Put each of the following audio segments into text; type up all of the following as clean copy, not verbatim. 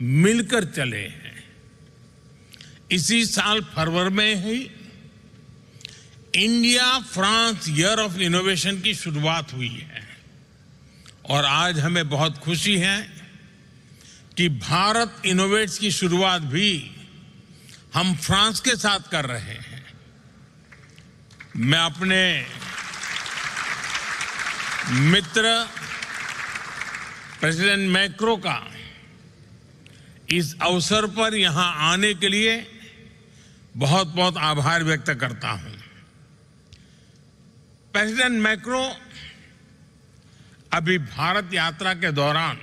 मिलकर चले हैं। इसी साल फरवरी में ही India France year of innovation की शुरुआत हुई है और आज हमें बहुत खुशी है कि भारत इनोवेट्स की शुरुआत भी हम फ्रांस के साथ कर रहे हैं। मैं अपने मित्र प्रेसिडेंट मैक्रो का इस अवसर पर यहां आने के लिए बहुत बहुत आभार व्यक्त करता हूं। प्रेसिडेंट मैक्रो अभी भारत यात्रा के दौरान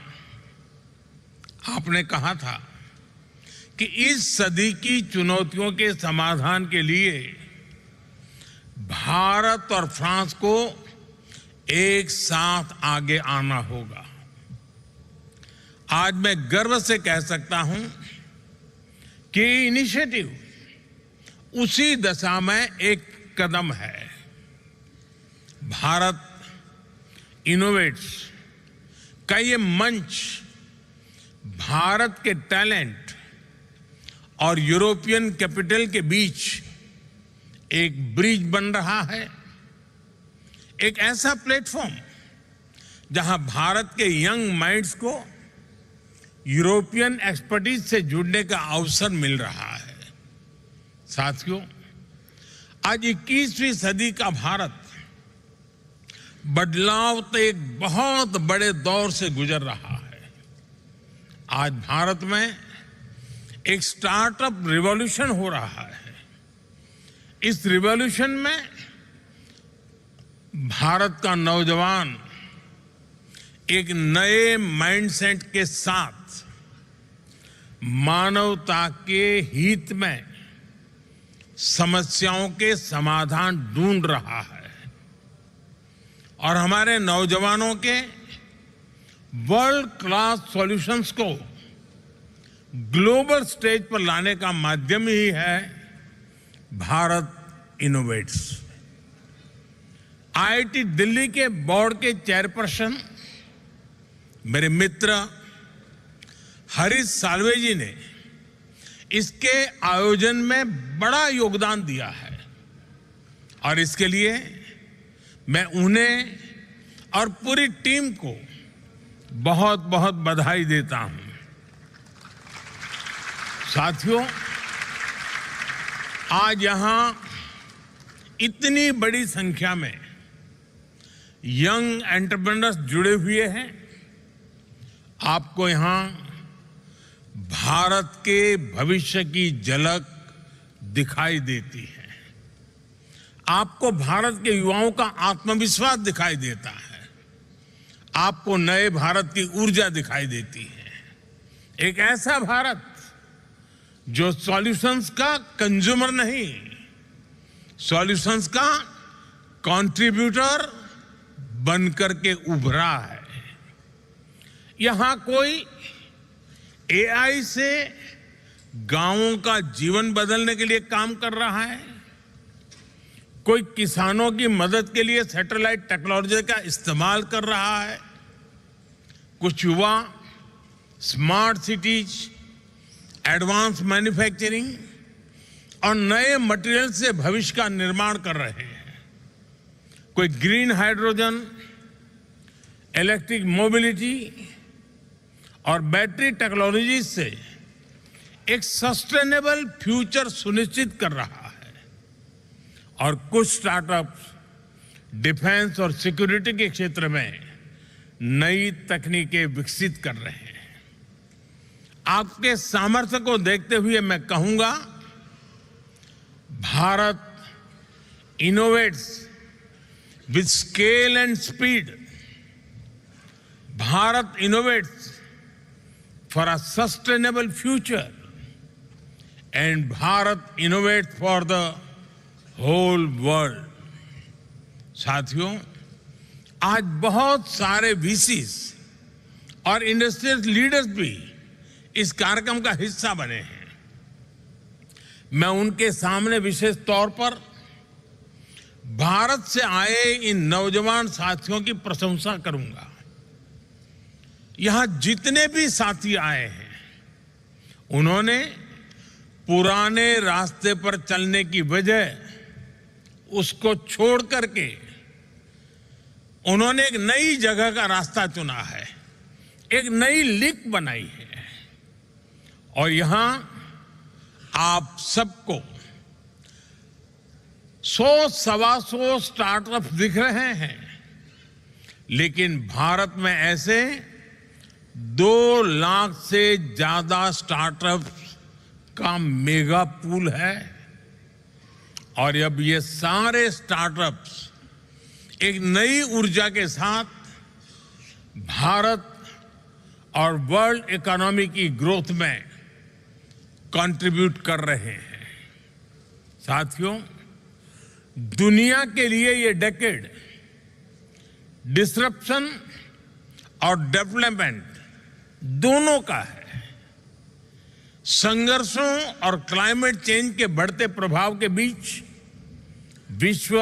आपने कहा था कि इस सदी की चुनौतियों के समाधान के लिए भारत और फ्रांस को एक साथ आगे आना होगा। आज मैं गर्व से कह सकता हूं कि इनिशिएटिव उसी दिशा में एक कदम है। भारत इनोवेट्स का ये मंच भारत के टैलेंट और यूरोपियन कैपिटल के बीच एक ब्रिज बन रहा है, एक ऐसा प्लेटफॉर्म जहां भारत के यंग माइंड्स को यूरोपियन एक्सपर्टीज से जुड़ने का अवसर मिल रहा है। साथियों, आज 21वीं सदी का भारत बदलाव के एक बहुत बड़े दौर से गुजर रहा है। आज भारत में एक स्टार्टअप रिवॉल्यूशन हो रहा है। इस रिवॉल्यूशन में भारत का नौजवान एक नए माइंडसेट के साथ मानवता के हित में समस्याओं के समाधान ढूंढ रहा है और हमारे नौजवानों के वर्ल्ड क्लास सॉल्यूशंस को ग्लोबल स्टेज पर लाने का माध्यम ही है भारत इनोवेट्स। आईआईटी दिल्ली के बोर्ड के चेयरपर्सन मेरे मित्र हरीश साल्वे जी ने इसके आयोजन में बड़ा योगदान दिया है और इसके लिए मैं उन्हें और पूरी टीम को बहुत बहुत बधाई देता हूं। साथियों, आज यहां इतनी बड़ी संख्या में यंग एंटरप्रेन्योर्स जुड़े हुए हैं। आपको यहां भारत के भविष्य की झलक दिखाई देती है। आपको भारत के युवाओं का आत्मविश्वास दिखाई देता है। आपको नए भारत की ऊर्जा दिखाई देती है। एक ऐसा भारत जो सॉल्यूशंस का कंज्यूमर नहीं, सॉल्यूशंस का कंट्रीब्यूटर बनकर के उभरा है। यहां कोई एआई से गांवों का जीवन बदलने के लिए काम कर रहा है, कोई किसानों की मदद के लिए सैटेलाइट टेक्नोलॉजी का इस्तेमाल कर रहा है, कुछ युवा स्मार्ट सिटीज, एडवांस मैन्युफैक्चरिंग और नए मटेरियल से भविष्य का निर्माण कर रहे हैं, कोई ग्रीन हाइड्रोजन, इलेक्ट्रिक मोबिलिटी और बैटरी टेक्नोलॉजी से एक सस्टेनेबल फ्यूचर सुनिश्चित कर रहा है और कुछ स्टार्टअप्स डिफेंस और सिक्योरिटी के क्षेत्र में नई तकनीकें विकसित कर रहे हैं। आपके सामर्थ्य को देखते हुए मैं कहूंगा, Bharat innovates with scale and speed. Bharat innovates for a sustainable future and Bharat innovates for the whole world। साथियों, आज बहुत सारे वीसीज और इंडस्ट्रियल लीडर्स भी इस कार्यक्रम का हिस्सा बने हैं। मैं उनके सामने विशेष तौर पर भारत से आए इन नौजवान साथियों की प्रशंसा करूंगा। यहां जितने भी साथी आए हैं, उन्होंने पुराने रास्ते पर चलने की वजह उसको छोड़ करके उन्होंने एक नई जगह का रास्ता चुना है, एक नई लीक बनाई है। और यहां आप सबको 100-125 स्टार्टअप दिख रहे हैं, लेकिन भारत में ऐसे 2 लाख से ज्यादा स्टार्टअप का मेगा पूल है। और अब ये सारे स्टार्टअप्स एक नई ऊर्जा के साथ भारत और वर्ल्ड इकोनॉमी की ग्रोथ में कंट्रीब्यूट कर रहे हैं। साथियों, दुनिया के लिए ये डेकेड डिसरप्शन और डेवलपमेंट दोनों का है। संघर्षों और क्लाइमेट चेंज के बढ़ते प्रभाव के बीच विश्व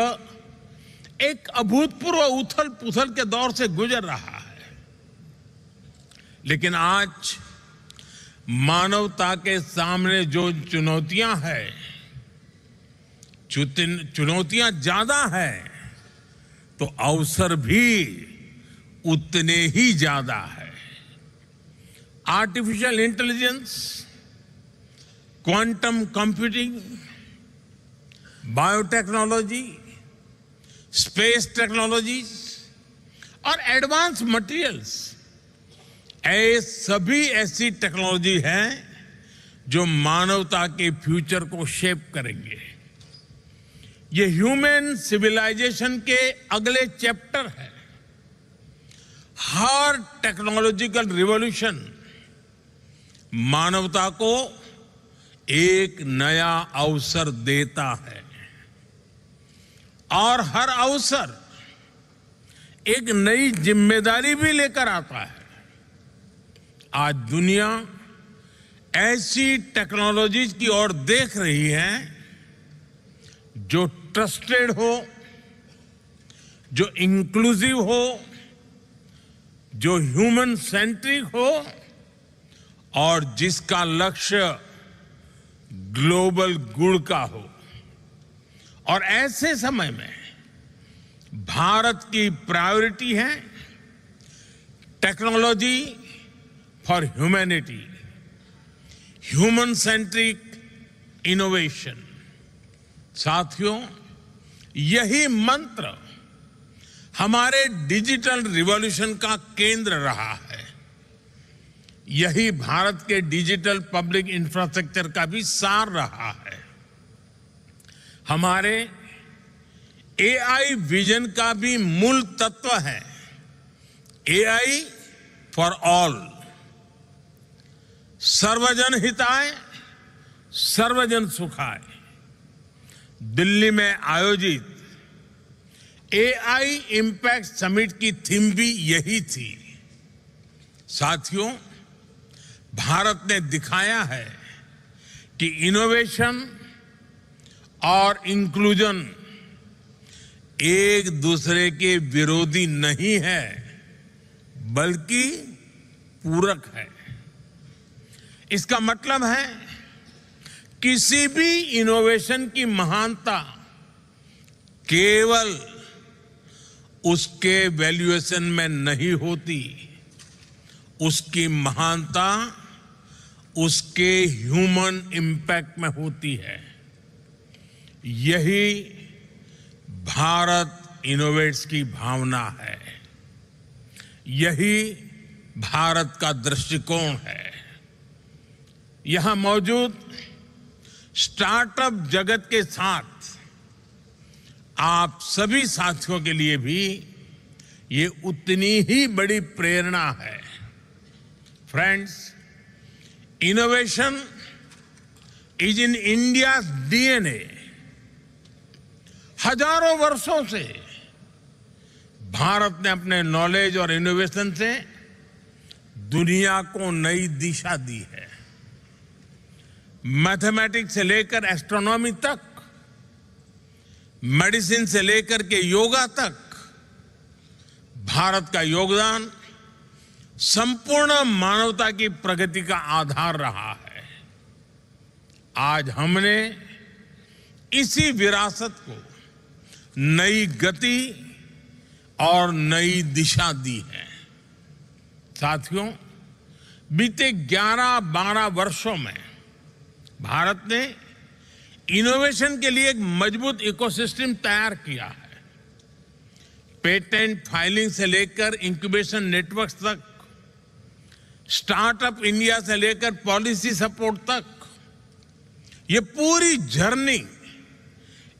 एक अभूतपूर्व उथल पुथल के दौर से गुजर रहा है। लेकिन आज मानवता के सामने जो चुनौतियां हैं, चुनौतियां ज्यादा हैं, तो अवसर भी उतने ही ज्यादा है। Artificial intelligence, quantum computing, biotechnology, space technologies और एडवांस मटेरियल्स, सभी ऐसी टेक्नोलॉजी हैं जो मानवता के फ्यूचर को शेप करेंगे। ये ह्यूमन सिविलाइजेशन के अगले चैप्टर है। हर टेक्नोलॉजिकल रिवॉल्यूशन मानवता को एक नया अवसर देता है, और हर अवसर एक नई जिम्मेदारी भी लेकर आता है। आज दुनिया ऐसी टेक्नोलॉजीज की ओर देख रही है जो ट्रस्टेड हो, जो इंक्लूसिव हो, जो ह्यूमन सेंट्रिक हो, और जिसका लक्ष्य ग्लोबल गुड का हो। और ऐसे समय में भारत की प्रायोरिटी है technology for humanity, human centric innovation. साथियों, यही मंत्र हमारे डिजिटल रिवॉल्यूशन का केंद्र रहा है। यही भारत के डिजिटल पब्लिक इंफ्रास्ट्रक्चर का भी सार रहा है। हमारे एआई विजन का भी मूल तत्व है एआई फॉर ऑल, सर्वजन हिताय सर्वजन सुखाय। दिल्ली में आयोजित एआई इंपैक्ट समिट की थीम भी यही थी। साथियों, भारत ने दिखाया है कि इनोवेशन और इंक्लूजन एक दूसरे के विरोधी नहीं है, बल्कि पूरक है। इसका मतलब है किसी भी इनोवेशन की महानता केवल उसके वैल्यूएशन में नहीं होती, उसकी महानता उसके ह्यूमन इंपैक्ट में होती है। यही भारत इनोवेट्स की भावना है, यही भारत का दृष्टिकोण है। यहां मौजूद स्टार्टअप जगत के साथ आप सभी साथियों के लिए भी ये उतनी ही बड़ी प्रेरणा है। Friends, innovation is in India's DNA. हजारों वर्षों से भारत ने अपने नॉलेज और इनोवेशन से दुनिया को नई दिशा दी है। मैथमेटिक्स से लेकर एस्ट्रोनॉमी तक, मेडिसिन से लेकर के योगा तक, भारत का योगदान संपूर्ण मानवता की प्रगति का आधार रहा है। आज हमने इसी विरासत को नई गति और नई दिशा दी है। साथियों, बीते 11-12 वर्षों में भारत ने इनोवेशन के लिए एक मजबूत इकोसिस्टम तैयार किया है। पेटेंट फाइलिंग से लेकर इंक्यूबेशन नेटवर्क्स तक, स्टार्टअप इंडिया से लेकर पॉलिसी सपोर्ट तक, ये पूरी जर्नी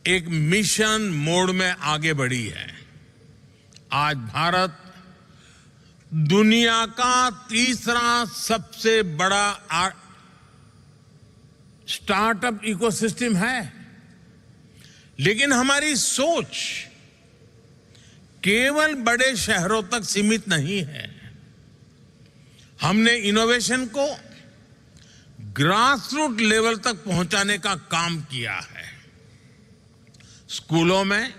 एक मिशन मोड में आगे बढ़ी है। आज भारत दुनिया का तीसरा सबसे बड़ा स्टार्टअप इकोसिस्टम है, लेकिन हमारी सोच केवल बड़े शहरों तक सीमित नहीं है। हमने इनोवेशन को ग्रासरूट लेवल तक पहुंचाने का काम किया है। स्कूलों में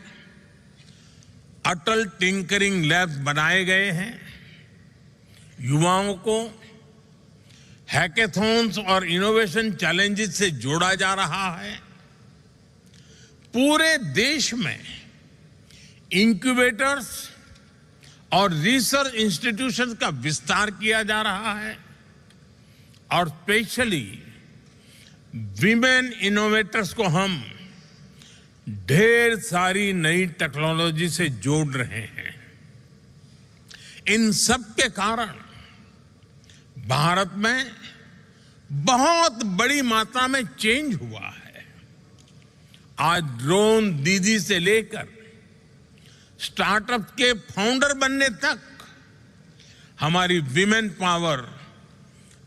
अटल टिंकरिंग लैब्स बनाए गए हैं। युवाओं को हैकेथॉन्स और इनोवेशन चैलेंजेस से जोड़ा जा रहा है। पूरे देश में इंक्यूबेटर्स और रिसर्च इंस्टीट्यूशंस का विस्तार किया जा रहा है और स्पेशली विमेन इनोवेटर्स को हम ढेर सारी नई टेक्नोलॉजी से जोड़ रहे हैं। इन सब के कारण भारत में बहुत बड़ी मात्रा में चेंज हुआ है। आज ड्रोन दीदी से लेकर स्टार्टअप के फाउंडर बनने तक हमारी विमेन पावर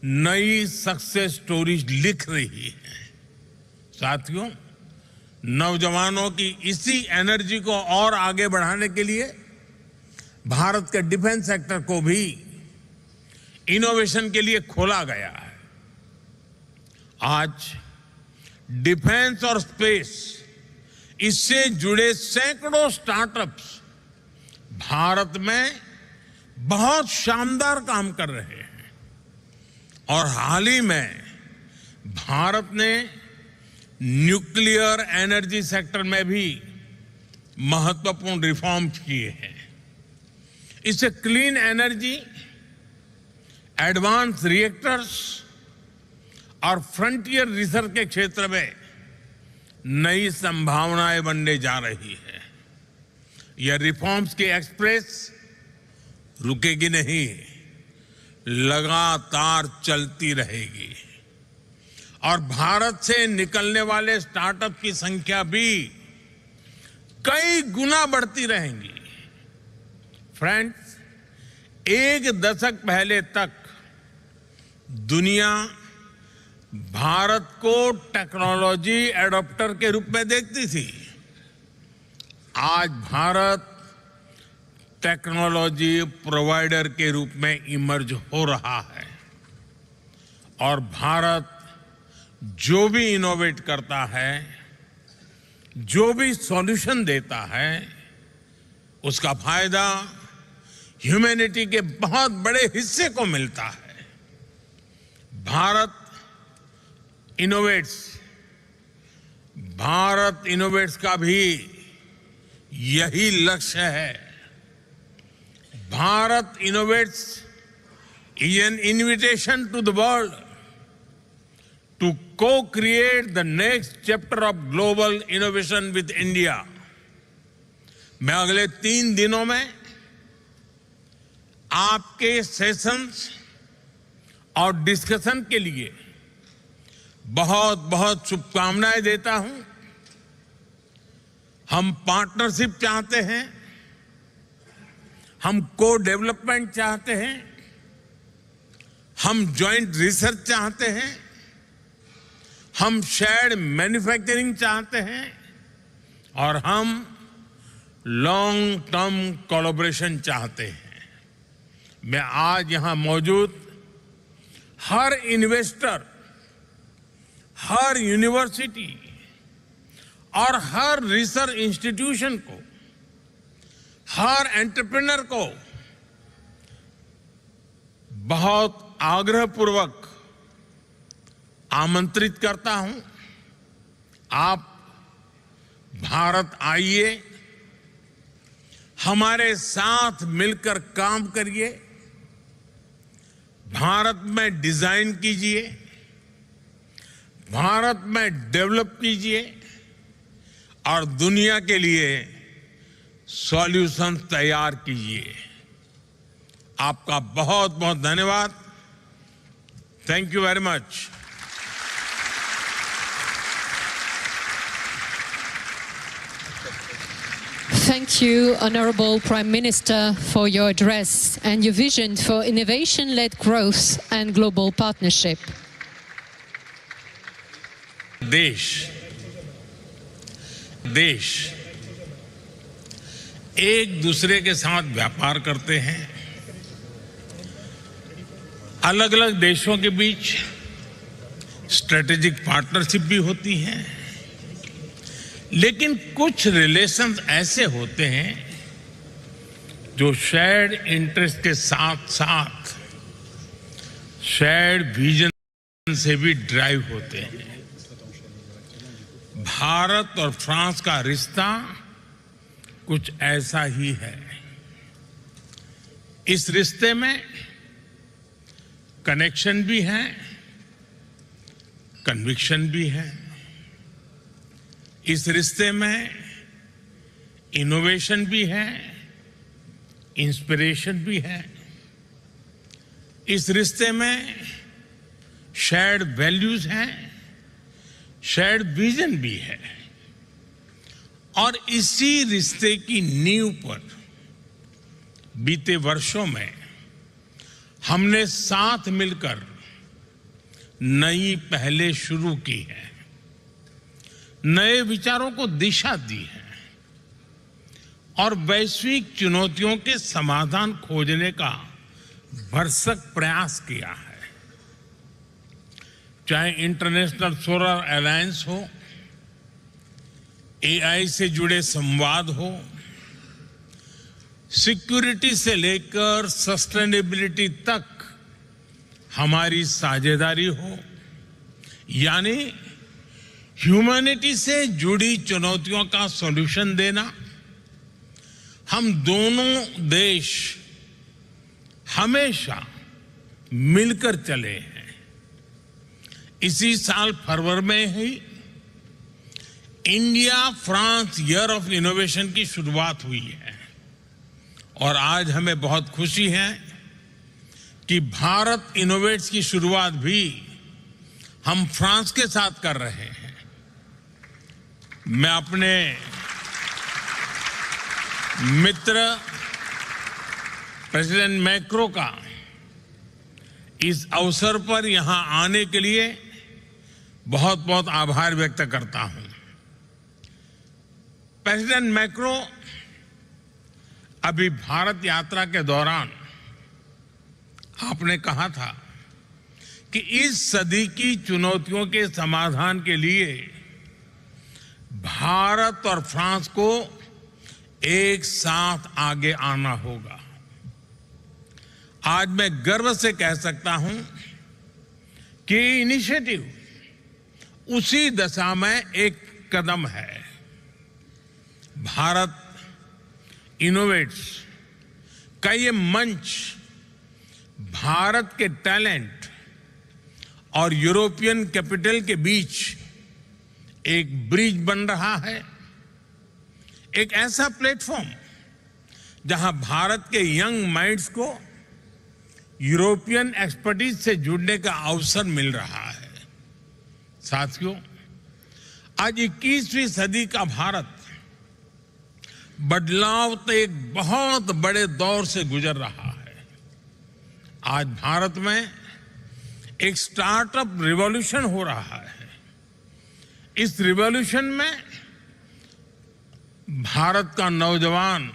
नई सक्सेस स्टोरीज लिख रही है। साथियों, नौजवानों की इसी एनर्जी को और आगे बढ़ाने के लिए भारत के डिफेंस सेक्टर को भी इनोवेशन के लिए खोला गया है। आज डिफेंस और स्पेस, इससे जुड़े सैकड़ों स्टार्टअप्स भारत में बहुत शानदार काम कर रहे हैं और हाल ही में भारत ने न्यूक्लियर एनर्जी सेक्टर में भी महत्वपूर्ण रिफॉर्म्स किए हैं। इससे क्लीन एनर्जी, एडवांस रिएक्टर्स और फ्रंटियर रिसर्च के क्षेत्र में नई संभावनाएं बनने जा रही है। यह रिफॉर्म्स की एक्सप्रेस रुकेगी नहीं, लगातार चलती रहेगी और भारत से निकलने वाले स्टार्टअप की संख्या भी कई गुना बढ़ती रहेंगी। फ्रेंड्स, एक दशक पहले तक दुनिया भारत को टेक्नोलॉजी एडॉप्टर के रूप में देखती थी। आज भारत टेक्नोलॉजी प्रोवाइडर के रूप में इमर्ज हो रहा है और भारत जो भी इनोवेट करता है, जो भी सॉल्यूशन देता है, उसका फायदा ह्यूमैनिटी के बहुत बड़े हिस्से को मिलता है। भारत इनोवेट्स का भी यही लक्ष्य है। Bharat innovates is an invitation to the world to co-create the next chapter of global innovation with India. मैं अगले 3 दिनों में आपके सेशंस और डिस्कशन के लिए बहुत बहुत शुभकामनाएं देता हूं। हम पार्टनरशिप चाहते हैं, हम को डेवलपमेंट चाहते हैं, हम जॉइंट रिसर्च चाहते हैं, हम शेयर्ड मैन्युफैक्चरिंग चाहते हैं और हम लॉन्ग टर्म कोलैबोरेशन चाहते हैं। मैं आज यहां मौजूद हर इन्वेस्टर, हर यूनिवर्सिटी और हर रिसर्च इंस्टीट्यूशन को, हर एंटरप्रेन्योर को बहुत आग्रहपूर्वक आमंत्रित करता हूं आप भारत आइए, हमारे साथ मिलकर काम करिए, भारत में डिजाइन कीजिए, भारत में डेवलप कीजिए और दुनिया के लिए सॉल्यूशन तैयार कीजिए। आपका बहुत बहुत धन्यवाद। Thank you very much. Thank you, Honorable Prime Minister, for your address and your vision for innovation-led growth and global partnership. देश एक दूसरे के साथ व्यापार करते हैं। अलग अलग देशों के बीच स्ट्रेटेजिक पार्टनरशिप भी होती है, लेकिन कुछ रिलेशंस ऐसे होते हैं जो शेयर्ड इंटरेस्ट के साथ साथ शेयर्ड विजन से भी ड्राइव होते हैं। भारत और फ्रांस का रिश्ता कुछ ऐसा ही है। इस रिश्ते में कनेक्शन भी है, कन्विक्शन भी है। इस रिश्ते में इनोवेशन भी है, इंस्पिरेशन भी है। इस रिश्ते में शेयर्ड वैल्यूज हैं, शेयर्ड विजन भी है। और इसी रिश्ते की नींव पर बीते वर्षों में हमने साथ मिलकर नई पहलें शुरू की है, नए विचारों को दिशा दी है और वैश्विक चुनौतियों के समाधान खोजने का भरसक प्रयास किया है। चाहे इंटरनेशनल सोलर अलायंस हो, एआई से जुड़े संवाद हो, सिक्योरिटी से लेकर सस्टेनेबिलिटी तक हमारी साझेदारी हो, यानी ह्यूमैनिटी से जुड़ी चुनौतियों का सॉल्यूशन देना। हम दोनों देश हमेशा मिलकर चले हैं। इसी साल फरवरी में ही India France year of innovation की शुरुआत हुई है और आज हमें बहुत खुशी है कि भारत इनोवेट्स की शुरुआत भी हम फ्रांस के साथ कर रहे हैं। मैं अपने मित्र प्रेसिडेंट मैक्रो का इस अवसर पर यहां आने के लिए बहुत बहुत आभार व्यक्त करता हूं। प्रेसिडेंट मैक्रो अभी भारत यात्रा के दौरान आपने कहा था कि इस सदी की चुनौतियों के समाधान के लिए भारत और फ्रांस को एक साथ आगे आना होगा। आज मैं गर्व से कह सकता हूं कि इनिशिएटिव उसी दिशा में एक कदम है। भारत इनोवेट्स का ये मंच भारत के टैलेंट और यूरोपियन कैपिटल के बीच एक ब्रिज बन रहा है, एक ऐसा प्लेटफॉर्म जहां भारत के यंग माइंड्स को यूरोपियन एक्सपर्टीज से जुड़ने का अवसर मिल रहा है। साथियों, आज 21वीं सदी का भारत बदलाव के एक बहुत बड़े दौर से गुजर रहा है। आज भारत में एक स्टार्टअप रिवॉल्यूशन हो रहा है। इस रिवॉल्यूशन में भारत का नौजवान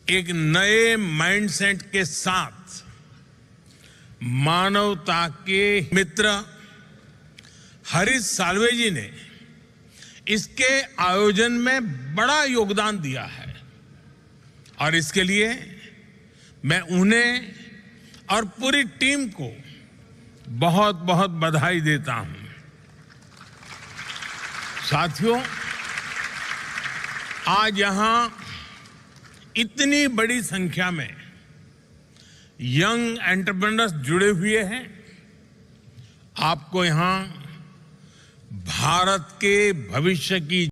एक नए माइंडसेट के साथ मानवता के मित्र हरीश साल्वे जी ने इसके आयोजन में बड़ा योगदान दिया है और इसके लिए मैं उन्हें और पूरी टीम को बहुत बहुत बधाई देता हूं। साथियों, आज यहां इतनी बड़ी संख्या में यंग एंटरप्रेन्योर्स जुड़े हुए हैं। आपको यहां भारत के भविष्य की